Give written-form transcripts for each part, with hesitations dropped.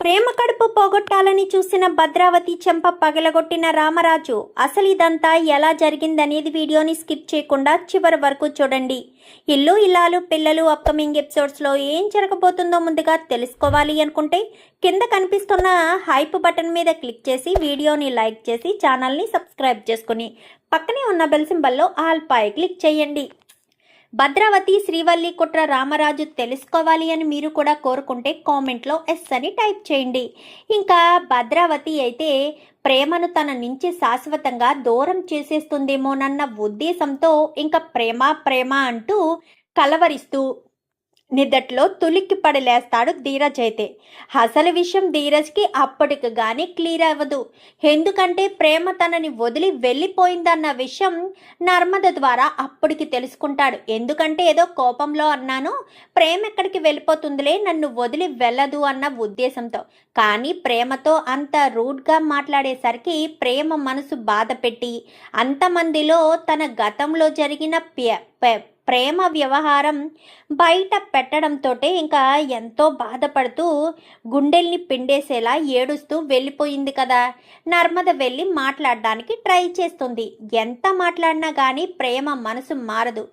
ప్రేమ కడుపు పోగొట్టాలని చూసిన భద్రావతి చెంప పగలగొట్టిన రామరాజు. అసలు ఇదంతా ఎలా జరిగిందనేది వీడియోని స్కిప్ చేయకుండా చివరి వరకు చూడండి. ఇల్లు ఇల్లాలు పిల్లలు అప్కమింగ్ ఎపిసోడ్స్లో ఏం జరగబోతుందో ముందుగా తెలుసుకోవాలి అనుకుంటే కింద కనిపిస్తున్న హైప్ బటన్ మీద క్లిక్ చేసి వీడియోని లైక్ చేసి ఛానల్ని సబ్స్క్రైబ్ చేసుకుని పక్కనే ఉన్న బెల్ సింబల్లో ఆల్ పై క్లిక్ చేయండి. భద్రావతి శ్రీవల్లి కుట్ర రామరాజు తెలుసుకోవాలి అని మీరు కూడా కోరుకుంటే కామెంట్లో ఎస్ అని టైప్ చేయండి. ఇంకా భద్రావతి అయితే ప్రేమను తన నుంచి శాశ్వతంగా దూరం చేసేస్తుందేమోనన్న ఉద్దేశంతో ఇంకా ప్రేమ ప్రేమ అంటూ కలవరిస్తూ నిద్దట్లో తులిక్కి పడలేస్తాడు ధీరజ్. అయితే అసలు విషయం ధీరజ్కి అప్పటికి కానీ క్లియర్ అవ్వదు. ఎందుకంటే ప్రేమ తనని వదిలి వెళ్ళిపోయిందన్న విషయం నర్మద ద్వారా అప్పటికి తెలుసుకుంటాడు. ఎందుకంటే ఏదో కోపంలో అన్నాను, ప్రేమ ఎక్కడికి వెళ్ళిపోతుందిలే, నన్ను వదిలి వెళ్ళదు అన్న ఉద్దేశంతో. కానీ ప్రేమతో అంత రూడ్గా మాట్లాడేసరికి ప్రేమ మనసు బాధ పెట్టి అంతమందిలో తన గతంలో జరిగిన ప్రేమ వ్యవహారం బయట పెట్టడంతో ఇంకా ఎంతో బాధపడుతూ గుండెల్ని పిండేసేలా ఏడుస్తూ వెళ్ళిపోయింది కదా. నర్మద వెళ్ళి మాట్లాడడానికి ట్రై చేస్తుంది. ఎంత మాట్లాడినా కానీ ప్రేమ మనసు మారదు.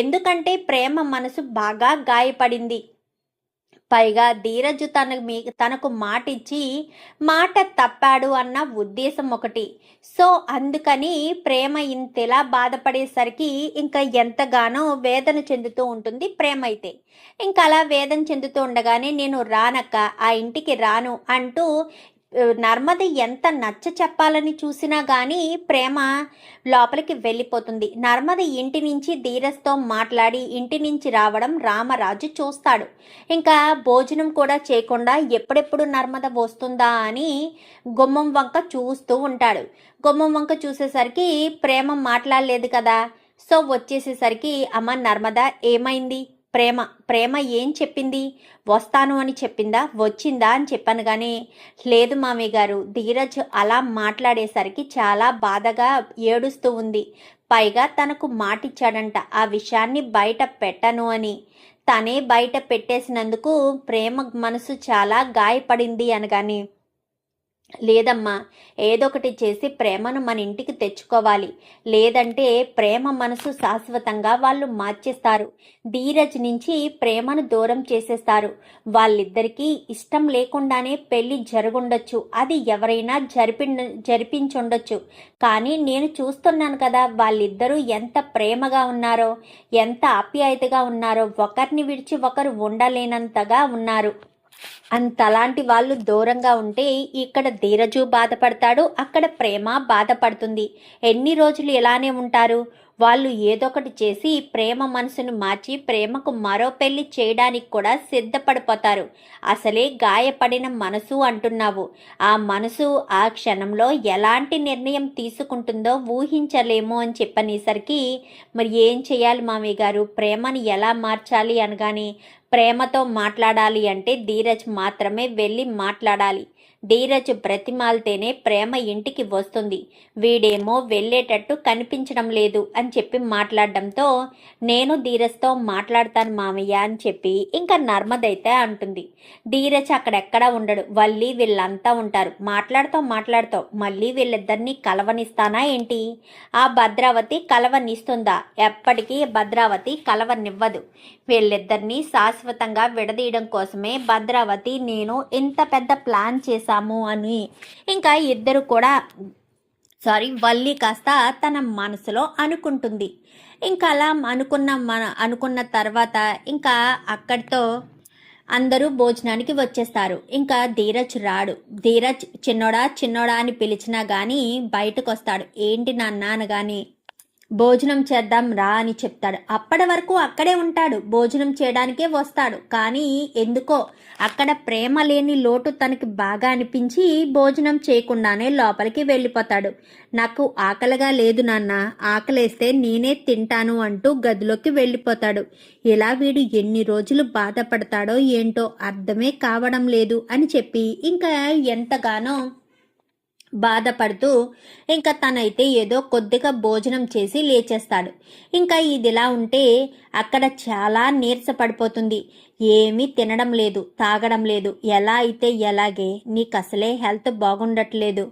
ఎందుకంటే ప్రేమ మనసు బాగా గాయపడింది. పైగా ధీరజు తనకు మాట ఇచ్చి మాట తప్పాడు అన్న ఉద్దేశం ఒకటి. సో అందుకని ప్రేమ ఇంతలా బాధపడేసరికి ఇంకా ఎంతగానో వేదన చెందుతూ ఉంటుంది ప్రేమ అయితే. ఇంకా అలా వేదన చెందుతూ ఉండగానే నేను రానక్క, ఆ ఇంటికి రాను అంటూ నర్మద ఎంత నచ్చ చెప్పాలని చూసినా కానీ ప్రేమ లోపలికి వెళ్ళిపోతుంది. నర్మద ఇంటి నుంచి ధీరజ్తో మాట్లాడి ఇంటి నుంచి రావడం రామరాజు చూస్తాడు. ఇంకా భోజనం కూడా చేయకుండా ఎప్పుడెప్పుడు నర్మద వస్తుందా అని గుమ్మం వంక చూస్తూ ఉంటాడు. గుమ్మం వంక చూసేసరికి ప్రేమ మాట్లాడలేదు కదా. సో వచ్చేసేసరికి అమ్మ నర్మద ఏమైంది, ప్రేమ ఏం చెప్పింది, వస్తాను అని చెప్పిందా, వచ్చిందా అని చెప్పాను. కానీ లేదు మామయ్య గారు, ధీరజ్ అలా మాట్లాడేసరికి చాలా బాధగా ఏడుస్తూ ఉంది. పైగా తనకు మాటిచ్చాడంట ఆ విషయాన్ని బయట పెట్టను అని. తనే బయట పెట్టేసినందుకు ప్రేమ మనసు చాలా గాయపడింది అనగాని, లేదమ్మా, ఏదొకటి చేసి ప్రేమను మన ఇంటికి తెచ్చుకోవాలి, లేదంటే ప్రేమ మనసు శాశ్వతంగా వాళ్ళు మార్చేస్తారు. ధీరజ్ నుంచి ప్రేమను దూరం చేసేస్తారు. వాళ్ళిద్దరికీ ఇష్టం లేకుండానే పెళ్లి జరుగుండొచ్చు, అది ఎవరైనా జరిపించుండొచ్చు. కానీ నేను చూస్తున్నాను కదా వాళ్ళిద్దరూ ఎంత ప్రేమగా ఉన్నారో, ఎంత ఆప్యాయతగా ఉన్నారో, ఒకరిని విడిచి ఒకరు ఉండలేనంతగా ఉన్నారు. అంతలాంటి వాళ్ళు దూరంగా ఉంటే ఇక్కడ ధీరజు బాధపడతాడు, అక్కడ ప్రేమ బాధపడుతుంది. ఎన్ని రోజులు ఇలానే ఉంటారు? వాళ్ళు ఏదొకటి చేసి ప్రేమ మనసును మార్చి ప్రేమకు మరో పెళ్లి చేయడానికి కూడా సిద్ధపడిపోతారు. అసలే గాయపడిన మనసు అంటున్నావు. ఆ మనసు ఆ క్షణంలో ఎలాంటి నిర్ణయం తీసుకుంటుందో ఊహించలేము అని చెప్పనేసరికి మరి ఏం చేయాలి మామయ్య గారు, ప్రేమని ఎలా మార్చాలి అనగానే, ప్రేమతో మాట్లాడాలి అంటే ధీరజ్ మాత్రమే వెళ్ళి మాట్లాడాలి. ధీరజ్ బ్రతిమాలితేనే ప్రేమ ఇంటికి వస్తుంది. వీడేమో వెళ్ళేటట్టు కనిపించడం లేదు అని చెప్పి మాట్లాడడంతో, నేను ధీరజ్తో మాట్లాడతాను మామయ్య అని చెప్పి ఇంకా నర్మదైతే అంటుంది. ధీరజ్ అక్కడెక్కడ ఉండడు, వల్లి వీళ్ళంతా ఉంటారు. మాట్లాడుతూ మళ్ళీ వీళ్ళిద్దరినీ కలవనిస్తానా ఏంటి? ఆ భద్రావతి కలవనిస్తుందా? ఎప్పటికీ భద్రావతి కలవనివ్వదు. వీళ్ళిద్దరినీ శాశ్వతంగా విడదీయడం కోసమే భద్రావతి నేను ఇంత పెద్ద ప్లాన్ చేశాము అని ఇంకా ఇద్దరు కూడా వల్లి కాస్త తన మనసులో అనుకుంటుంది. ఇంకా అలా అనుకున్న తర్వాత ఇంకా అక్కడితో అందరూ భోజనానికి వచ్చేస్తారు. ఇంకా ధీరజ్ రాడు. ధీరజ్ చిన్నోడా అని పిలిచినా కానీ బయటకు వస్తాడు. ఏంటి నాన్న అనగాని, భోజనం చేద్దాం రా అని చెప్తాడు. అప్పటి వరకు అక్కడే ఉంటాడు, భోజనం చేయడానికే వస్తాడు. కానీ ఎందుకో అక్కడ ప్రేమ లేని లోటు తనకి బాగా అనిపించి భోజనం చేయకుండానే లోపలికి వెళ్ళిపోతాడు. నాకు ఆకలిగా లేదు నాన్న, ఆకలేస్తే నేనే తింటాను అంటూ గదిలోకి వెళ్ళిపోతాడు. ఇలా వీడు ఎన్ని రోజులు బాధపడతాడో ఏంటో అర్థమే కావడం లేదు అని చెప్పి ఇంకా ఎంతగానో బాధపడుతూ ఇంకా తనైతే ఏదో కొద్దిగా భోజనం చేసి లేచేస్తాడు. ఇంకా ఇదిలా ఉంటే అక్కడ చాలా నీరసపడిపోతుంది. ఏమీ తినడం లేదు, తాగడం లేదు. ఎలా అయితే ఎలాగే, నీకు అసలే హెల్త్ బాగుండట్లేదు.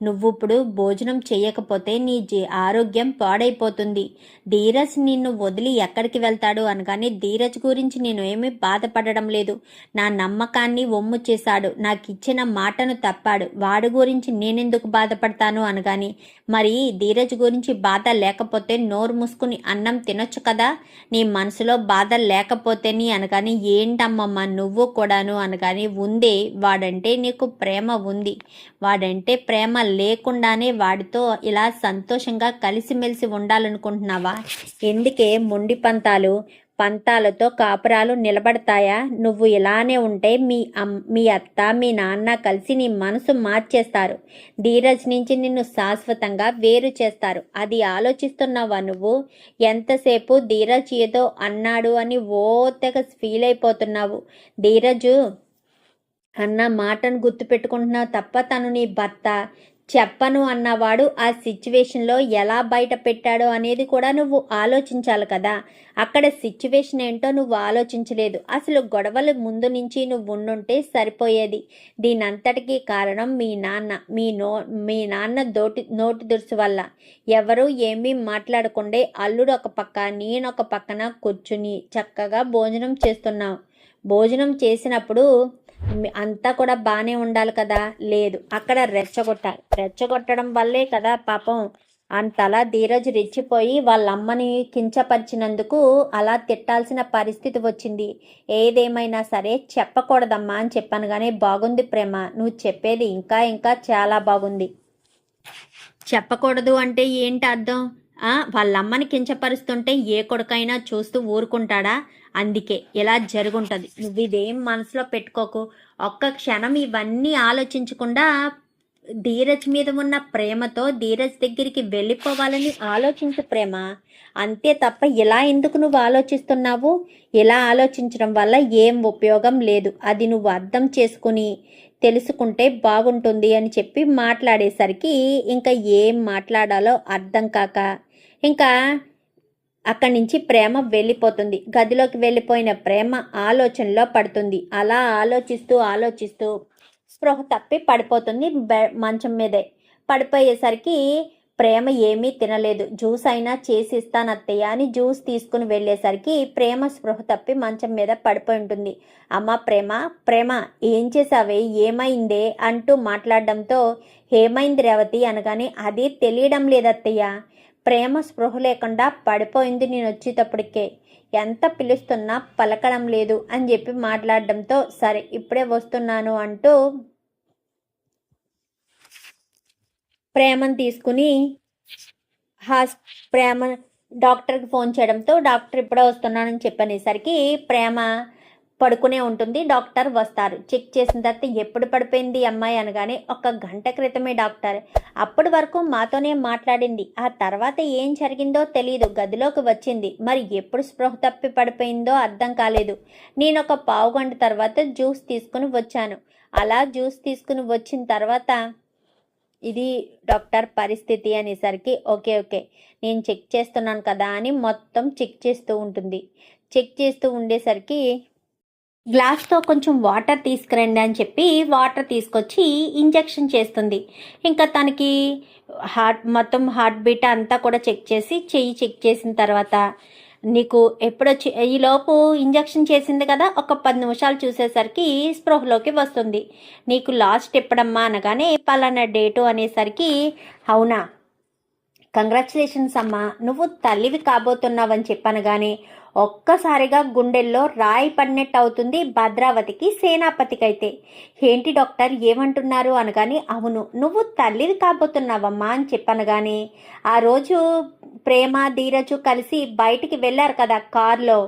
నువ్వు ఇప్పుడు భోజనం చేయకపోతే నీ ఆరోగ్యం పాడైపోతుంది. ధీరజ్ నిన్ను వదిలి ఎక్కడికి వెళ్తాడు అనగానే, ధీరజ్ గురించి నేను ఏమీ బాధపడడం లేదు. నా నమ్మకాన్ని ఒమ్ము చేశాడు, నాకు ఇచ్చిన మాటను తప్పాడు. వాడి గురించి నేనెందుకు బాధపడతాను అనగాని, మరి ధీరజ్ గురించి బాధ లేకపోతే నోరు మూసుకుని అన్నం తినొచ్చు కదా. నీ మనసులో బాధ లేకపోతేని అనగాని, ఏంటమ్మమ్మ నువ్వు కూడాను అనగాని, ఉందే, వాడంటే నీకు ప్రేమ ఉంది. వాడంటే ప్రేమ లేకుండానే వాడితో ఇలా సంతోషంగా కలిసిమెలిసి ఉండాలనుకుంటున్నావా? ఎందుకే మొండి పంతాలతో కాపురాలు నిలబడతాయా? నువ్వు ఇలానే ఉంటే మీ అత్త మీ నాన్న కలిసి నీ మనసు మార్చేస్తారు. ధీరజ్ నుంచి నిన్ను శాశ్వతంగా వేరు చేస్తారు. అది ఆలోచిస్తున్నావా నువ్వు? ఎంతసేపు ధీరజ్ ఏదో అన్నాడు అని ఓ తెగ ఫీల్ అయిపోతున్నావు. ధీరజు అన్న మాటను గుర్తుపెట్టుకుంటున్నావు తప్ప తను నీ భర్త. చెప్పను అన్నవాడు ఆ సిచ్యువేషన్లో ఎలా బయట పెట్టాడో అనేది కూడా నువ్వు ఆలోచించాలి కదా. అక్కడ సిచ్యువేషన్ ఏంటో నువ్వు ఆలోచించలేదు. అసలు గొడవలు ముందు నుంచి నువ్వు ఉండుంటే సరిపోయేది. దీనంతటికీ కారణం మీ నాన్న నోటి దురుసు వల్ల. ఎవరు ఏమీ మాట్లాడకుండే అల్లుడు ఒక పక్క, నేనొక పక్కన కూర్చుని చక్కగా భోజనం చేస్తున్నావు. భోజనం చేసినప్పుడు అంతా కూడా బాగానే ఉండాలి కదా. లేదు, అక్కడ రెచ్చగొట్టడం వల్లే కదా పాపం అంతలా ధీరజ్ రెచ్చిపోయి వాళ్ళమ్మని కించపరిచినందుకు అలా తిట్టాల్సిన పరిస్థితి వచ్చింది. ఏదేమైనా సరే చెప్పకూడదమ్మా అని చెప్పాను. కానీ బాగుంది ప్రేమ, నువ్వు చెప్పేది ఇంకా ఇంకా చాలా బాగుంది. చెప్పకూడదు అంటే ఏంటి అర్థం? వాళ్ళమ్మని కించపరుస్తుంటే ఏ కొడుకైనా చూస్తూ ఊరుకుంటాడా? అందుకే ఇలా జరుగుంటుంది. నువ్వు ఇదేం మనసులో పెట్టుకోకు. ఒక్క క్షణం ఇవన్నీ ఆలోచించకుండా ధీరజ్ మీద ఉన్న ప్రేమతో ధీరజ్ దగ్గరికి వెళ్ళిపోవాలని ఆలోచించు ప్రేమ. అంతే తప్ప ఇలా ఎందుకు నువ్వు ఆలోచిస్తున్నావు? ఇలా ఆలోచించడం వల్ల ఏం ఉపయోగం లేదు. అది నువ్వు అర్థం చేసుకుని తెలుసుకుంటే బాగుంటుంది అని చెప్పి మాట్లాడేసరికి ఇంకా ఏం మాట్లాడాలో అర్థం కాక ఇంకా అక్కడి నుంచి ప్రేమ వెళ్ళిపోతుంది. గదిలోకి వెళ్ళిపోయిన ప్రేమ ఆలోచనలో పడుతుంది. అలా ఆలోచిస్తూ స్పృహ తప్పి పడిపోతుంది. మంచం మీదే పడిపోయేసరికి ప్రేమ ఏమీ తినలేదు. జ్యూస్ అయినా చేసి ఇస్తాను అత్తయ్య అని జ్యూస్ తీసుకుని వెళ్ళేసరికి ప్రేమ స్పృహ తప్పి మంచం మీద పడిపోయి ఉంటుంది. అమ్మ ప్రేమ ఏం చేసావే, ఏమైందే అంటూ మాట్లాడడంతో, ఏమైంది రేవతి అనగానే, అది తెలియడం లేదత్తయ్య, ప్రేమ స్పృహ లేకుండా పడిపోయింది నేను వచ్చేటప్పటికే. ఎంత పిలుస్తున్నా పలకడం లేదు అని చెప్పి మాట్లాడడంతో, సరే ఇప్పుడే వస్తున్నాను అంటూ ప్రేమను తీసుకుని ప్రేమ డాక్టర్కి ఫోన్ చేయడంతో, డాక్టర్ ఇప్పుడే వస్తున్నానని చెప్పనేసరికి ప్రేమ పడుకునే ఉంటుంది. డాక్టర్ వస్తారు. చెక్ చేసిన తర్వాత, ఎప్పుడు పడిపోయింది అమ్మాయి అనగానే, 1 గంట క్రితమే డాక్టర్. అప్పటి వరకు మాతోనే మాట్లాడింది. ఆ తర్వాత ఏం జరిగిందో తెలియదు. గదిలోకి వచ్చింది. మరి ఎప్పుడు స్పృహ తప్పి పడిపోయిందో అర్థం కాలేదు. నేను 1 పావు గంట తర్వాత జ్యూస్ తీసుకుని వచ్చాను. అలా జ్యూస్ తీసుకుని వచ్చిన తర్వాత ఇది డాక్టర్ పరిస్థితి అనేసరికి, ఓకే నేను చెక్ చేస్తున్నాను కదా అని మొత్తం చెక్ చేస్తూ ఉంటుంది. చెక్ చేస్తూ ఉండేసరికి, గ్లాస్తో కొంచెం వాటర్ తీసుకురండి అని చెప్పి వాటర్ తీసుకొచ్చి ఇంజెక్షన్ చేస్తుంది. ఇంకా తనకి మొత్తం హార్ట్ బీట్ అంతా కూడా చెయ్యి చెక్ చేసిన తర్వాత, నీకు ఎప్పుడొచ్చి ఈలోపు ఇంజెక్షన్ చేసింది కదా, ఒక 10 నిమిషాలు చూసేసరికి స్పృహలోకి వస్తుంది. నీకు లాస్ట్ ఎప్పుడమ్మా అనగానే, పలానా డేటు అనేసరికి, అవునా కంగ్రాచులేషన్స్ అమ్మా, నువ్వు తల్లివి కాబోతున్నావని చెప్పాను. కానీ ఒక్కసారిగా గుండెల్లో రాయి పడినట్టు అవుతుంది భద్రావతికి, సేనాపతికైతే. ఏంటి డాక్టర్ ఏమంటున్నారు అనగాని, అవును నువ్వు తల్లివి కాబోతున్నావమ్మా అని చెప్పాను. కానీ ఆ రోజు ప్రేమ ధీరజు కలిసి బయటికి వెళ్ళారు కదా కార్లో.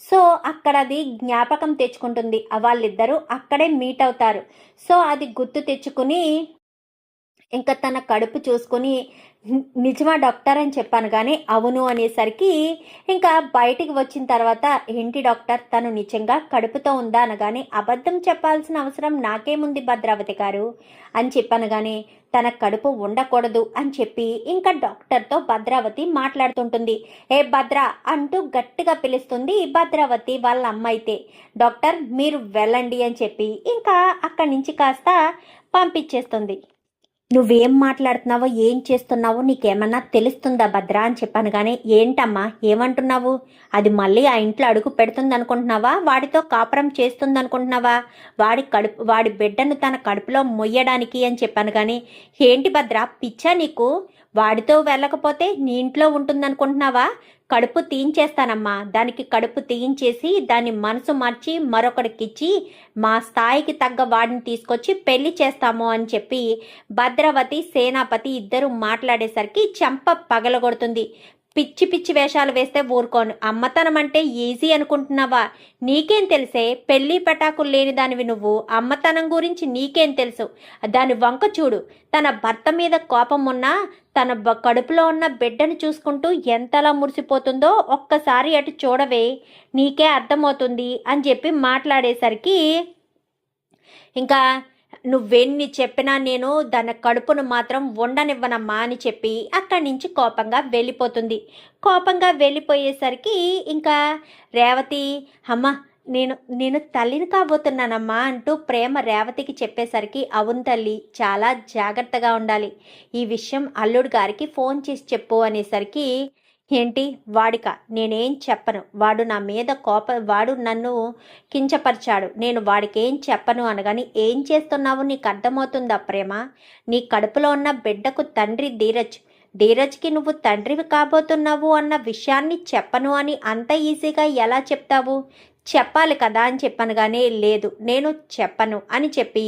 సో అక్కడ అది జ్ఞాపకం తెచ్చుకుంటుంది. వాళ్ళిద్దరూ అక్కడే మీట్ అవుతారు. సో అది గుర్తు తెచ్చుకుని ఇంకా తన కడుపు చూసుకొని నిజమా డాక్టర్ అని చెప్పాను, కానీ అవును అనేసరికి ఇంకా బయటికి వచ్చిన తర్వాత ఏంటి డాక్టర్ తను నిజంగా కడుపుతో ఉందా అనగానే అబద్ధం చెప్పాల్సిన అవసరం నాకేముంది భద్రావతి గారు అని చెప్పాను, కానీ తన కడుపు ఉండకూడదు అని చెప్పి ఇంకా డాక్టర్తో భద్రావతి మాట్లాడుతుంటుంది. ఏ భద్ర అంటూ గట్టిగా పిలుస్తుంది భద్రావతి వాళ్ళ అమ్మ అయితే. డాక్టర్ మీరు వెళ్ళండి అని చెప్పి ఇంకా అక్కడి నుంచి కాస్త పంపించేస్తుంది. నువ్వేం మాట్లాడుతున్నావో ఏం చేస్తున్నావో నీకేమన్నా తెలుస్తుందా భద్ర అని చెప్పాను, కానీ ఏంటమ్మా ఏమంటున్నావు? అది మళ్ళీ ఆ ఇంట్లో అడుగు పెడుతుంది అనుకుంటున్నావా? వాడితో కాపురం చేస్తుంది అనుకుంటున్నావా? వాడి బిడ్డను తన కడుపులో మొయ్యడానికి అని చెప్పాను, కానీ ఏంటి భద్ర పిచ్చా నీకు? వాడితో వెళ్ళకపోతే నీ ఇంట్లో ఉంటుందనుకుంటున్నావా? కడుపు తీయించేస్తానమ్మా, దానికి కడుపు తీయించేసి దాని మనసు మార్చి మరొకడికిచ్చి మా స్థాయికి తగ్గ వాడిని తీసుకొచ్చి పెళ్లి చేస్తాము అని చెప్పి భద్రావతి సేనాపతి ఇద్దరు మాట్లాడేసరికి చెంప పగలగొడుతుంది. పిచ్చి పిచ్చి వేషాలు వేస్తే ఊరుకోను. అమ్మతనం అంటే ఈజీ అనుకుంటున్నావా? నీకేం తెలిసే? పెళ్లి పటాకులు లేని దానివి నువ్వు. అమ్మతనం గురించి నీకేం తెలుసు? దాని వంక చూడు. తన భర్త మీద కోపం ఉన్నా తన కడుపులో ఉన్న బిడ్డను చూసుకుంటూ ఎంతలా మురిసిపోతుందో ఒక్కసారి అటు చూడవే, నీకే అర్థమవుతుంది అని చెప్పి మాట్లాడేసరికి ఇంకా నువ్వెన్ని చెప్పినా నేను దాని కడుపును మాత్రం ఉండనివ్వనమ్మా అని చెప్పి అక్కడి నుంచి కోపంగా వెళ్ళిపోతుంది. కోపంగా వెళ్ళిపోయేసరికి ఇంకా రేవతి అమ్మ నేను నేను తల్లిని కాబోతున్నానమ్మా అంటూ ప్రేమ రేవతికి చెప్పేసరికి అవును తల్లి చాలా జాగ్రత్తగా ఉండాలి, ఈ విషయం అల్లుడు గారికి ఫోన్ చేసి చెప్పు అనేసరికి ఏంటి వాడిక నేనేం చెప్పను, వాడు నా మీద వాడు నన్ను కించపరిచాడు, నేను వాడికి ఏం చెప్పను అనగాని ఏం చేస్తున్నావు నీకు అర్థమవుతుందా ప్రేమ? నీ కడుపులో ఉన్న బిడ్డకు తండ్రి ధీరజ్కి నువ్వు తండ్రివి కాబోతున్నావు అన్న విషయాన్ని చెప్పను అని అంత ఈజీగా ఎలా చెప్తావు? చెప్పాలి కదా అని చెప్పాను, కానీ లేదు నేను చెప్పను అని చెప్పి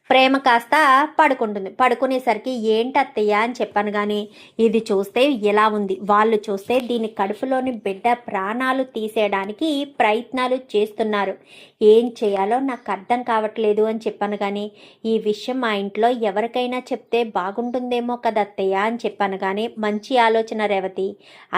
ప్రేమ కాస్త పడుకుంటుంది. పడుకునేసరికి ఏంటత్తయ్య అని చెప్పాను, కానీ ఇది చూస్తే ఎలా ఉంది, వాళ్ళు చూస్తే దీని కడుపులోని బిడ్డ ప్రాణాలు తీసేయడానికి ప్రయత్నాలు చేస్తున్నారు, ఏం చేయాలో నాకు అర్థం కావట్లేదు అని చెప్పాను, కానీ ఈ విషయం మా ఇంట్లో ఎవరికైనా చెప్తే బాగుంటుందేమో కదా అత్తయ్య అని చెప్పాను, కానీ మంచి ఆలోచన రేవతి,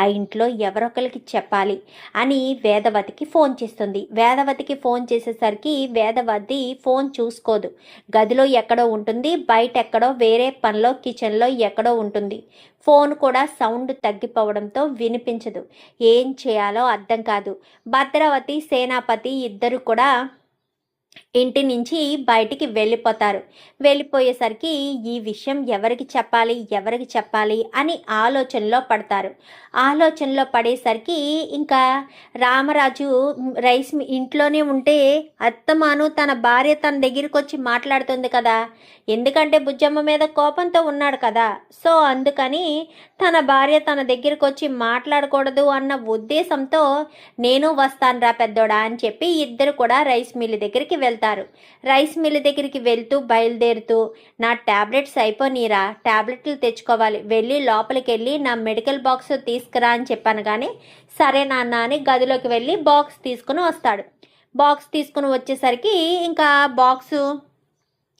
ఆ ఇంట్లో ఎవరొకరికి చెప్పాలి అని వేదవతికి ఫోన్ చేస్తుంది. వేదవతికి ఫోన్ చేసేసరికి వేదవతి ఫోన్ చూసుకోదు, గదిలో ఎక్కడో ఉంటుంది, బయట ఎక్కడో వేరే పనిలో కిచెన్లో ఎక్కడో ఉంటుంది. ఫోన్ కూడా సౌండ్ తగ్గిపోవడంతో వినిపించదు. ఏం చేయాలో అర్థం కాదు. భద్రావతి సేనాపతి ఇద్దరు కూడా ఇంటి నుంచి బయటికి వెళ్ళిపోతారు. వెళ్ళిపోయేసరికి ఈ విషయం ఎవరికి చెప్పాలి అని ఆలోచనలో పడతారు. ఆలోచనలో పడేసరికి ఇంకా రామరాజు ఇంట్లోనే ఉంటే అత్తమాను తన భార్య తన దగ్గరికి వచ్చి మాట్లాడుతుంది కదా, ఎందుకంటే బుజ్జమ్మ మీద కోపంతో ఉన్నాడు కదా, సో అందుకని తన భార్య తన దగ్గరికి వచ్చి మాట్లాడకూడదు అన్న ఉద్దేశంతో నేను వస్తాను రా పెద్దోడా అని చెప్పి ఇద్దరు కూడా రైస్ మిల్ దగ్గరికి వెళ్తారు. రైస్ మిల్ దగ్గరికి వెళ్తూ బయలుదేరుతూ నా ట్యాబ్లెట్స్ అయిపోయినరా, ట్యాబ్లెట్లు తెచ్చుకోవాలి, వెళ్ళి లోపలికి వెళ్ళి నా మెడికల్ బాక్స్ తీసుకురా అని చెప్పాను, కానీ సరే నాన్న అని గదిలోకి వెళ్ళి బాక్స్ తీసుకుని వస్తాడు. బాక్స్ తీసుకుని వచ్చేసరికి ఇంకా బాక్సు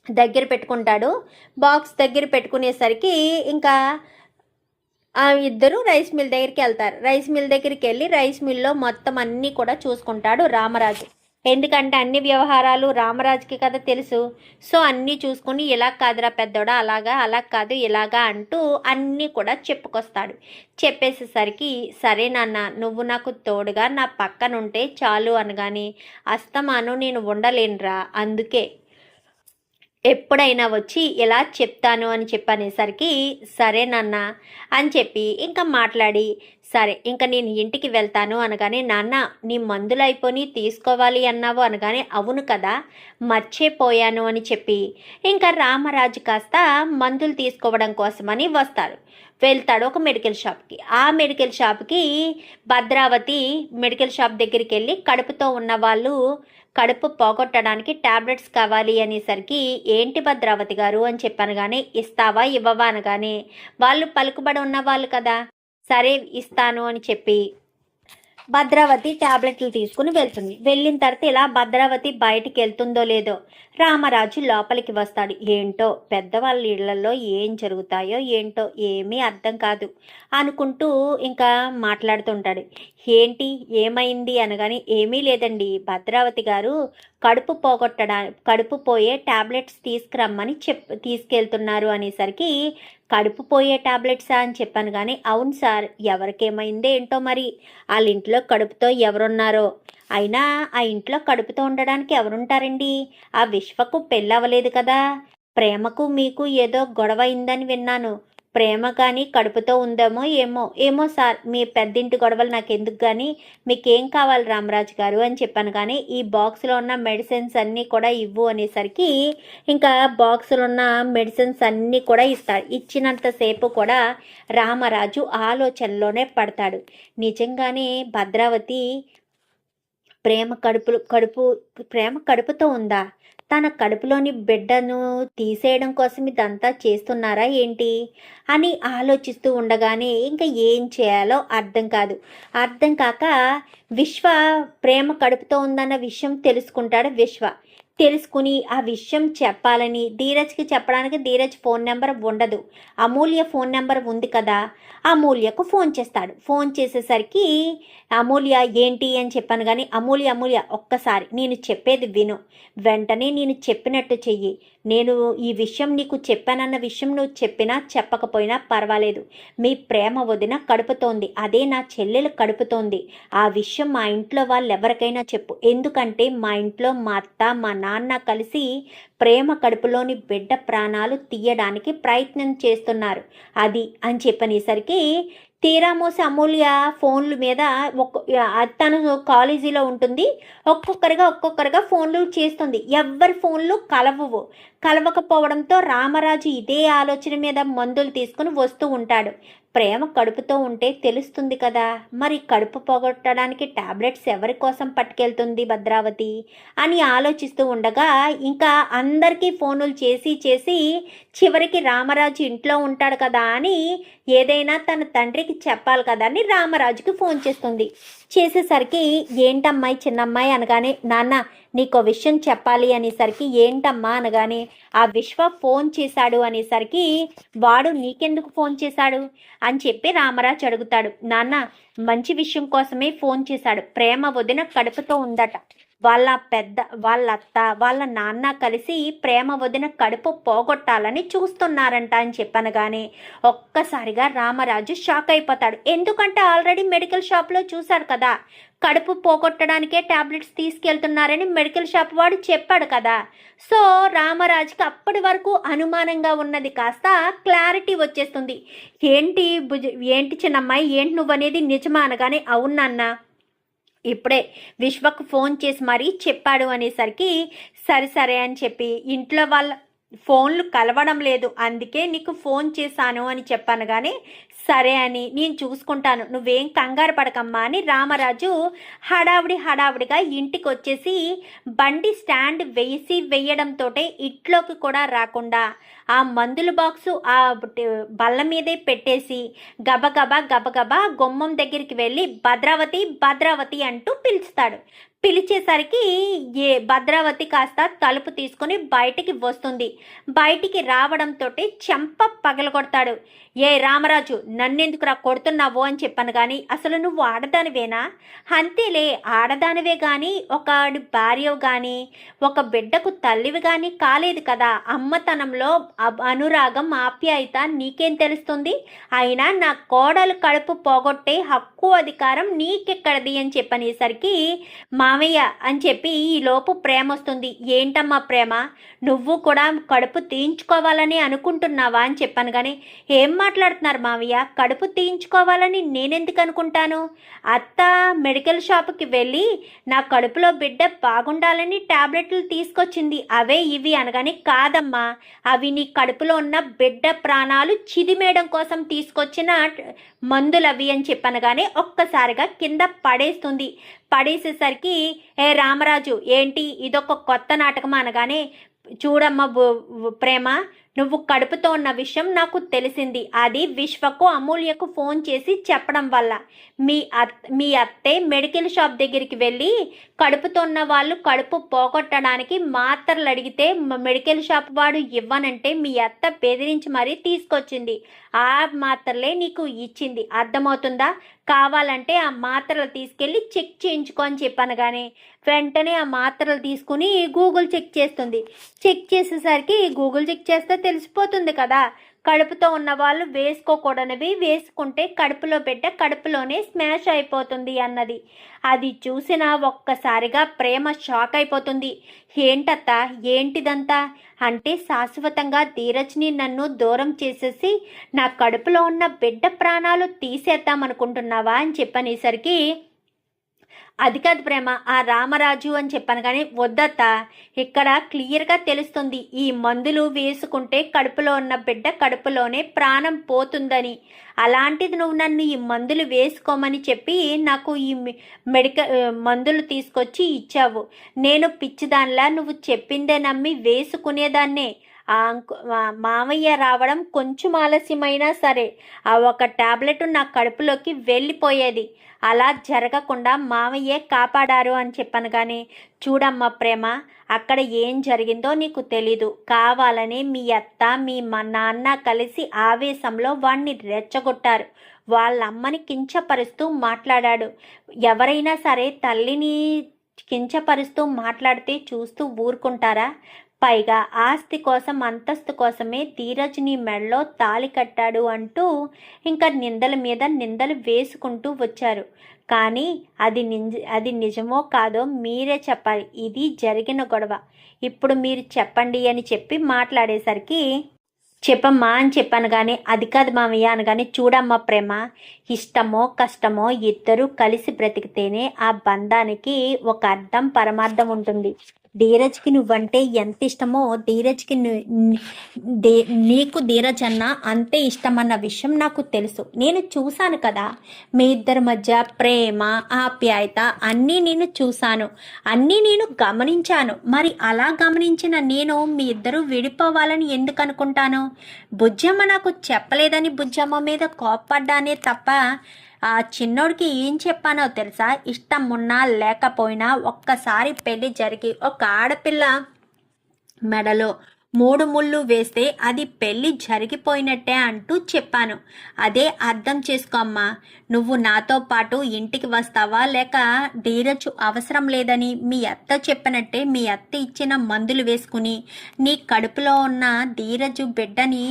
దగ్గర పెట్టుకుంటాడు. బాక్స్ దగ్గర పెట్టుకునేసరికి ఇంకా ఇద్దరు రైస్ మిల్ దగ్గరికి వెళ్తారు. రైస్ మిల్ దగ్గరికి వెళ్ళి రైస్ మిల్లో మొత్తం అన్నీ కూడా చూసుకుంటాడు రామరాజు. ఎందుకంటే అన్ని వ్యవహారాలు రామరాజుకి కదా తెలుసు. సో అన్నీ చూసుకుని ఇలా కాదురా పెద్దోడా, అలా కాదు ఇలాగా అంటూ అన్నీ కూడా చెప్పుకొస్తాడు. చెప్పేసేసరికి సరే నాన్న నువ్వు నాకు తోడుగా నా పక్కనుంటే చాలు అనగానే అస్తమాను నేను ఉండలేనురా, అందుకే ఎప్పుడైనా వచ్చి ఇలా చెప్తాను అని చెప్పనేసరికి సరే నాన్న అని చెప్పి ఇంకా మాట్లాడి సరే ఇంకా నేను ఇంటికి వెళ్తాను అనగానే నాన్న నీ మందులు అయిపోయి తీసుకోవాలి అన్నావు అనగానే అవును కదా మర్చిపోయాను అని చెప్పి ఇంకా రామరాజు కాస్త మందులు తీసుకోవడం కోసమని వెళ్తాడు ఒక మెడికల్ షాప్కి. ఆ మెడికల్ షాప్కి భద్రావతి మెడికల్ షాప్ దగ్గరికి వెళ్ళి కడుపుతో ఉన్న వాళ్ళు కడుపు పోగొట్టడానికి ట్యాబ్లెట్స్ కావాలి అనేసరికి ఏంటి భద్రావతి గారు అని చెప్పాను, కానీ ఇస్తావా ఇవ్వవా అనగానే వాళ్ళు పలుకుబడి ఉన్నవాళ్ళు కదా, సరే ఇస్తాను అని చెప్పి భద్రావతి టాబ్లెట్లు తీసుకుని వెళ్తుంది. వెళ్ళిన తర్వాత ఇలా భద్రావతి బయటికి వెళ్తుందో లేదో రామరాజు లోపలికి వస్తాడు. ఏంటో పెద్దవాళ్ళ ఇళ్లలో ఏం జరుగుతాయో ఏంటో ఏమీ అర్థం కాదు అనుకుంటూ ఇంకా మాట్లాడుతుంటాడు. ఏంటి ఏమైంది అనగానే ఏమీ లేదండి, భద్రావతి గారు కడుపు పోయే టాబ్లెట్స్ తీసుకురమ్మని తీసుకెళ్తున్నారు అనేసరికి కడుపు పోయే టాబ్లెట్సా అని చెప్పాను. కానీ అవును సార్, ఎవరికేమైందో ఏంటో మరి, వాళ్ళ ఇంట్లో కడుపుతో ఎవరున్నారో. అయినా ఆ ఇంట్లో కడుపుతో ఉండడానికి ఎవరుంటారండి? ఆ విశ్వకు పెళ్ళవలేదు కదా. ప్రేమకు మీకు ఏదో గొడవ అయిందని విన్నాను. ప్రేమ కానీ కడుపుతో ఉందేమో ఏమో సార్, మీ పెద్దింటి గొడవలు నాకెందుకు, కానీ మీకేం కావాలి రామరాజు గారు అని చెప్పాను. కానీ ఈ బాక్స్లో ఉన్న మెడిసిన్స్ అన్నీ కూడా ఇవ్వు అనేసరికి ఇంకా బాక్స్లో ఉన్న మెడిసిన్స్ అన్నీ కూడా ఇస్తాడు. ఇచ్చినంతసేపు కూడా రామరాజు ఆలోచనలోనే పడతాడు. నిజంగానే భద్రావతి ప్రేమ కడుపుతో ఉందా? తన కడుపులోని బిడ్డను తీసేయడం కోసం ఇదంతా చేస్తున్నారా ఏంటి అని ఆలోచిస్తూ ఉండగానే ఇంకా ఏం చేయాలో అర్థం కాక విశ్వ ప్రేమ కడుపుతో ఉందన్న విషయం తెలుసుకుంటాడు. తెలుసుకుని ఆ విషయం చెప్పాలని ధీరజ్కి చెప్పడానికి ధీరజ్ ఫోన్ నెంబర్ ఉండదు, అమూల్య ఫోన్ నెంబర్ ఉంది కదా, అమూల్యకు ఫోన్ చేస్తాడు. ఫోన్ చేసేసరికి అమూల్య ఏంటి అని చెప్పాను. కానీ అమూల్య ఒక్కసారి నేను చెప్పేది విను, వెంటనే నేను చెప్పినట్టు చెయ్యి. నేను ఈ విషయం నీకు చెప్పానన్న విషయం నువ్వు చెప్పినా చెప్పకపోయినా పర్వాలేదు. మీ ప్రేమ వదిన కడుపుతోంది, అదే నా చెల్లెలు కడుపుతోంది. ఆ విషయం మా ఇంట్లో వాళ్ళెవరికైనా చెప్పు, ఎందుకంటే మా ఇంట్లో మా అత్త మా నాన్న కలిసి ప్రేమ కడుపులోని బిడ్డ ప్రాణాలు తీయడానికి ప్రయత్నం చేస్తున్నారు అది అని చెప్పనేసరికి తీరామోసి అమూల్య ఫోన్ల మీద తను కాలేజీలో ఉంటుంది, ఒక్కొక్కరిగా ఫోన్లు చేస్తుంది. ఎవ్వరి ఫోన్లు కలవకపోవడంతో రామరాజు ఇదే ఆలోచన మీద మందులు తీసుకుని వస్తూ ఉంటాడు. ప్రేమ కడుపుతో ఉంటే తెలుస్తుంది కదా, మరి కడుపు పోగొట్టడానికి టాబ్లెట్స్ ఎవరి కోసం పట్టుకెళ్తుంది భద్రావతి అని ఆలోచిస్తూ ఉండగా ఇంకా అందరికీ ఫోనులు చేసి చివరికి రామరాజు ఇంట్లో ఉంటాడు కదా అని ఏదైనా తన తండ్రికి చెప్పాలి కదా అని రామరాజుకి ఫోన్ చేసేసరికి ఏంటమ్మాయి చిన్నమ్మాయి అనగానే నాన్న నీకో విషయం చెప్పాలి అనేసరికి ఏంటమ్మా అనగానే ఆ విశ్వ ఫోన్ చేశాడు అనేసరికి వాడు నీకెందుకు ఫోన్ చేశాడు అని చెప్పి రామరాజు అడుగుతాడు. నాన్న మంచి విషయం కోసమే ఫోన్ చేశాడు, ప్రేమ వదిన కడుపుతో ఉందట, వాళ్ళ అత్త వాళ్ళ నాన్న కలిసి ప్రేమ వదిన కడుపు పోగొట్టాలని చూస్తున్నారంట అని చెప్పనగానే ఒక్కసారిగా రామరాజు షాక్ అయిపోతాడు. ఎందుకంటే ఆల్రెడీ మెడికల్ షాప్లో చూశాడు కదా, కడుపు పోగొట్టడానికే టాబ్లెట్స్ తీసుకెళ్తున్నారని మెడికల్ షాప్ వాడు చెప్పాడు కదా. సో రామరాజుకి అప్పటి వరకు అనుమానంగా ఉన్నది కాస్త క్లారిటీ వచ్చేస్తుంది. ఏంటి చిన్నమ్మాయి, ఏంటి నువ్వనేది నిజమా అనగానే అవునన్నా, ఇప్పుడే విశ్వకు ఫోన్ చేసి మరీ చెప్పాడు అనేసరికి సరే అని చెప్పి ఇంట్లో వాళ్ళ ఫోన్లు కలవడం లేదు, అందుకే నీకు ఫోన్ చేశాను అని చెప్పాను. కానీ సరే అని నేను చూసుకుంటాను, నువ్వేం కంగారు పడకమ్మా అని రామరాజు హడావుడిగా ఇంటికి వచ్చేసి బండి స్టాండ్ వేయడంతో ఇంట్లోకి కూడా రాకుండా ఆ మందుల బాక్సు ఆ బల్ల మీదే పెట్టేసి గబగబా గుమ్మం దగ్గరికి వెళ్ళి భద్రావతి అంటూ పిలుస్తాడు. పిలిచేసరికి భద్రావతి కాస్త తలుపు తీసుకుని బయటికి వస్తుంది. బయటికి రావడంతో చెంప పగలగొడతాడు. ఏ రామరాజు, నన్నెందుకురా కొడుతున్నావు అని చెప్పాను. కానీ అసలు నువ్వు ఆడదానివేనా? అంతేలే, ఆడదానివే కానీ ఒక భార్య కానీ ఒక బిడ్డకు తల్లివి కానీ కాలేదు కదా. అమ్మతనంలో అనురాగం ఆప్యాయత నీకేం తెలుస్తుంది? అయినా నా కోడలు కడుపు పోగొట్టే హక్కు అధికారం నీకెక్కడది అని చెప్పనేసరికి మామయ్య అని చెప్పి ఈ లోపు ప్రేమ వస్తుంది. ఏంటమ్మా ప్రేమ, నువ్వు కూడా కడుపు తీయించుకోవాలని అనుకుంటున్నావా అని చెప్పాను. కానీ ఏం మాట్లాడుతున్నారు మావయ్య, కడుపు తీయించుకోవాలని నేనెందుకు అనుకుంటాను? అత్త మెడికల్ షాప్కి వెళ్ళి నా కడుపులో బిడ్డ బాగుండాలని టాబ్లెట్లు తీసుకొచ్చింది, అవే ఇవి అనగానే కాదమ్మా, అవి నీ కడుపులో ఉన్న బిడ్డ ప్రాణాలు చిదిమేయడం కోసం తీసుకొచ్చిన మందులు అవి అని చెప్పాను. కానీ ఒక్కసారిగా కింద పడేసేసరికి ఏ రామరాజు ఏంటి ఇదొక కొత్త నాటకం అనగానే చూడమ్మా ప్రేమ, నువ్వు కడుపుతో ఉన్న విషయం నాకు తెలిసింది. అది విశ్వకు అమూల్యకు ఫోన్ చేసి చెప్పడం వల్ల. మీ అత్తే మెడికల్ షాప్ దగ్గరికి వెళ్ళి కడుపుతో ఉన్న వాళ్ళు కడుపు పోగొట్టడానికి మాత్రలు అడిగితే మెడికల్ షాప్ వాడు ఇవ్వనంటే మీ అత్త బెదిరించి మరీ తీసుకొచ్చింది. ఆ మాత్రలే నీకు ఇచ్చింది. అర్థమవుతుందా? కావాలంటే ఆ మాత్రలు తీసుకెళ్ళి చెక్ చేయించుకో అని చెప్పాను. కానీ వెంటనే ఆ మాత్రలు తీసుకుని గూగుల్ చెక్ చేస్తుంది. చెక్ చేసేసరికి గూగుల్ చెక్ చేస్తే తెలిసిపోతుంది కదా, కడుపుతో ఉన్న వాళ్ళు వేసుకోకూడనివి వేసుకుంటే కడుపులో బిడ్డ కడుపులోనే స్మాష్ అయిపోతుంది అన్నది. అది చూసిన ఒక్కసారిగా ప్రేమ షాక్ అయిపోతుంది. ఏంటత్త, ఏంటిదంతా అంటే శాశ్వతంగా ధీరజ్ని నన్ను దూరం చేసేసి నా కడుపులో ఉన్న బిడ్డ ప్రాణాలు తీసేద్దామనుకుంటున్నావా అని చెప్పనేసరికి, అది కాదు ప్రేమ, ఆ రామరాజు అని చెప్పాను. కానీ వద్దత్త, ఇక్కడ క్లియర్గా తెలుస్తుంది ఈ మందులు వేసుకుంటే కడుపులో ఉన్న బిడ్డ కడుపులోనే ప్రాణం పోతుందని. అలాంటిది నువ్వు నన్ను ఈ మందులు వేసుకోమని చెప్పి నాకు ఈ మందులు తీసుకొచ్చి ఇచ్చావు. నేను పిచ్చిదానిలా నువ్వు చెప్పిందే నమ్మి వేసుకునేదాన్నే. మామయ్య రావడం కొంచెం ఆలస్యమైనా సరే ఆ ఒక టాబ్లెట్ నా కడుపులోకి వెళ్ళిపోయేది. అలా జరగకుండా మామయ్యే కాపాడారు అని చెప్పాను. కానీ చూడమ్మా ప్రేమ, అక్కడ ఏం జరిగిందో నీకు తెలీదు. కావాలని మీ అత్త మీ నాన్న కలిసి ఆవేశంలో వాణ్ణి రెచ్చగొట్టారు. వాళ్ళ అమ్మని కించపరుస్తూ మాట్లాడాడు. ఎవరైనా సరే తల్లిని కించపరుస్తూ మాట్లాడితే చూస్తూ ఊరుకుంటారా? పైగా ఆస్తి కోసం అంతస్తు కోసమే ధీరజ్ని మెడలో తాళి కట్టాడు అంటూ ఇంకా నిందల మీద నిందలు వేసుకుంటూ వచ్చారు. కానీ అది నిజమో కాదో మీరే చెప్పాలి. ఇది జరిగిన గొడవ, ఇప్పుడు మీరు చెప్పండి అని చెప్పి మాట్లాడేసరికి, చెప్పమ్మా అని చెప్పాను. కానీ అది కాదు మామయ్య అనగానే, చూడమ్మా ప్రేమ, ఇష్టమో కష్టమో ఇద్దరూ కలిసి బ్రతికితేనే ఆ బంధానికి ఒక అర్థం పరమార్థం ఉంటుంది. ధీరజ్కి నువ్వంటే ఎంత ఇష్టమో ధీరజ్కి నీకు ధీరజ్ అన్న అంతే ఇష్టమన్న విషయం నాకు తెలుసు. నేను చూశాను కదా మీ ఇద్దరి మధ్య ప్రేమ ఆప్యాయత అన్నీ నేను చూశాను, అన్నీ నేను గమనించాను. మరి అలా గమనించిన నేను మీ ఇద్దరు విడిపోవాలని ఎందుకు అనుకుంటాను? బుజ్జమ్మ నాకు చెప్పలేదని బుజ్జమ్మ మీద కోప్పడ్డానే తప్ప ఆ చిన్నోడికి ఏం చెప్పానో తెలుసా? ఇష్టం ఉన్నా లేకపోయినా ఒక్కసారి పెళ్లి జరిగి ఒక ఆడపిల్ల మెడలో 3 ముళ్ళు వేస్తే అది పెళ్లి జరిగిపోయినట్టే అంటూ చెప్పాను. అదే అర్థం చేసుకో అమ్మా. నువ్వు నాతో పాటు ఇంటికి వస్తావా లేక ధీరజ్ అవసరం లేదని మీ అత్త చెప్పినట్టే మీ అత్త ఇచ్చిన మందులు వేసుకుని నీ కడుపులో ఉన్న ధీరజ్ బిడ్డని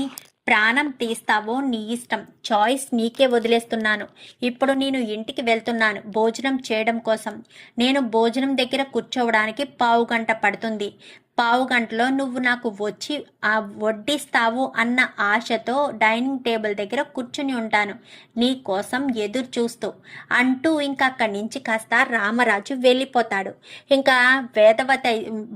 ప్రాణం తీస్తావో నీ ఇష్టం. చాయిస్ నీకే వదిలేస్తున్నాను. ఇప్పుడు నేను ఇంటికి వెళ్తున్నాను భోజనం చేయడం కోసం. నేను భోజనం దగ్గర కూర్చోవడానికి 1/2 గంట పడుతుంది. 1/2 గంటలో నువ్వు నాకు వచ్చి వడ్డిస్తావు అన్న ఆశతో డైనింగ్ టేబుల్ దగ్గర కూర్చుని ఉంటాను నీ కోసం ఎదురు చూస్తూ అంటూ ఇంకా అక్కడి నుంచి కాస్త రామరాజు వెళ్ళిపోతాడు. ఇంకా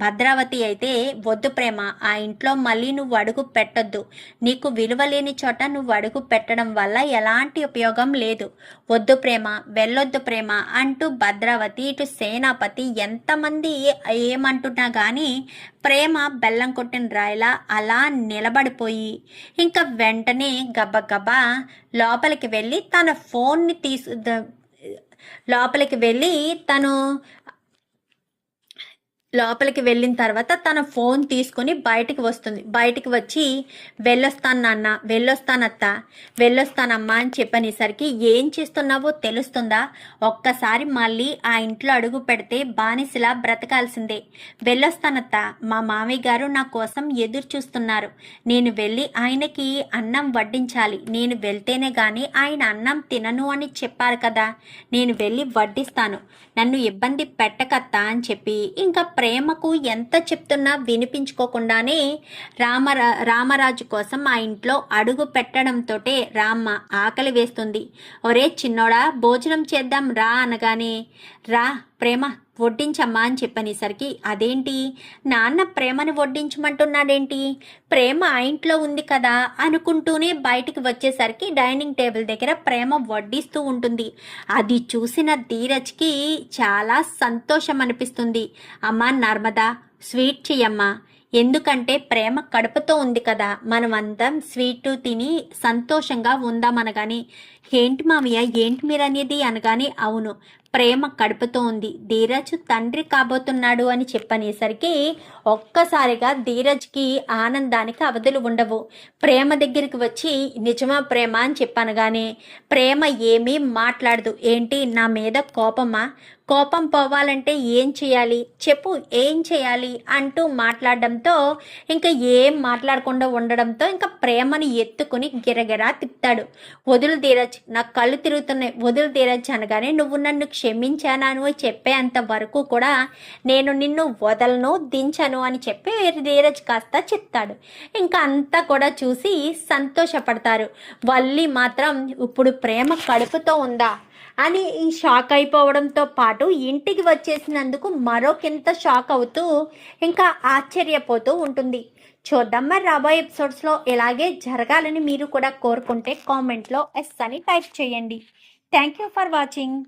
భద్రావతి అయితే, వద్దు ప్రేమ, ఆ ఇంట్లో మళ్ళీ నువ్వు అడుగు పెట్టొద్దు. నీకు విలువ లేని చోట నువ్వు అడుగు పెట్టడం వల్ల ఎలాంటి ఉపయోగం లేదు. వద్దు ప్రేమ, వెళ్ళొద్దు ప్రేమ అంటూ భద్రావతి ఇటు సేనాపతి ఎంతమంది ఏమంటున్నా కానీ ప్రేమ బెల్లం కొట్టిన రాయిలా అలా నిలబడిపోయి ఇంకా వెంటనే గబగబా లోపలికి వెళ్ళి తన ఫోన్ని లోపలికి వెళ్ళిన తర్వాత తన ఫోన్ తీసుకొని బయటికి వస్తుంది. బయటికి వచ్చి, వెళ్ళొస్తాను నాన్న, వెళ్ళొస్తానత్త, వెళ్ళొస్తానమ్మా అని చెప్పనేసరికి, ఏం చేస్తున్నావో తెలుస్తుందా? ఒక్కసారి మళ్ళీ ఆ ఇంట్లో అడుగు పెడితే బానిసలా బ్రతకాల్సిందే. వెళ్ళొస్తానత్త, మా మామయ్య గారు నా కోసం ఎదురు చూస్తున్నారు. నేను వెళ్ళి ఆయనకి అన్నం వడ్డించాలి. నేను వెళ్తేనే గాని ఆయన అన్నం తినను అని చెప్పారు కదా, నేను వెళ్ళి వడ్డిస్తాను, నన్ను ఇబ్బంది పెట్టకత్తా అని చెప్పి ఇంకా ప్రేమకు ఎంత చెప్తున్నా వినిపించుకోకుండానే రామరాజు కోసం ఆ ఇంట్లో అడుగు పెట్టడంతోటే రామ్మ ఆకలి వేస్తుంది. ఒరే చిన్నోడా, భోజనం చేద్దాం రా అనగానే, రా ప్రేమ వడ్డించమ్మా అని చెప్పనేసరికి, అదేంటి నాన్న ప్రేమని వడ్డించమంటున్నాడేంటి, ప్రేమ ఆ ఇంట్లో ఉంది కదా అనుకుంటూనే బయటికి వచ్చేసరికి డైనింగ్ టేబుల్ దగ్గర ప్రేమ వడ్డిస్తూ ఉంటుంది. అది చూసిన ధీరజ్కి చాలా సంతోషం అనిపిస్తుంది. అమ్మా నర్మదా, స్వీట్ చెయ్యమ్మా, ఎందుకంటే ప్రేమ కడుపుతో ఉంది కదా, మనమంతా స్వీటు తిని సంతోషంగా ఉందామనగాని, ఏంటి మామయ్య ఏంటి మీరు అనేది అనగానే, అవును ప్రేమ కడుపుతో ఉంది, ధీరజ్ తండ్రి కాబోతున్నాడు అని చెప్పనేసరికి ఒక్కసారిగా ధీరజ్కి ఆనందానికి అవధులు ఉండవు. ప్రేమ దగ్గరికి వచ్చి నిజమా ప్రేమ అని చెప్పనగానే ప్రేమ ఏమీ మాట్లాడదు. ఏంటి నా మీద కోపమా, కోపం పోవాలంటే ఏం చేయాలి చెప్పు, ఏం చేయాలి అంటూ మాట్లాడడంతో ఇంకా ఏం మాట్లాడకుండా ఉండడంతో ఇంకా ప్రేమని ఎత్తుకుని గిరగిరా తిప్పుతాడు. వదులు ధీరజ్, నా కళ్ళు తిరుగుతున్నాయి, వదులు ధీరజ్ అనగానే, నువ్వు నన్ను క్షమించాను అని చెప్పేంత వరకు కూడా నేను నిన్ను వదలను దించను అని చెప్పి ధీరజ్ కాస్త చెప్తాడు. ఇంకా అంతా కూడా చూసి సంతోషపడతారు. వల్లి మాత్రం ఇప్పుడు ప్రేమ కడుపుతో ఉందా అని ఈ షాక్ అయిపోవడంతో పాటు ఇంటికి వచ్చేసినందుకు మరొకింత షాక్ అవుతూ ఇంకా ఆశ్చర్యపోతూ ఉంటుంది. చూద్దాం మరి రాబోయే ఎపిసోడ్స్లో ఇలాగే జరగాలని మీరు కూడా కోరుకుంటే కామెంట్లో ఎస్ అని టైప్ చేయండి. Thank you for watching.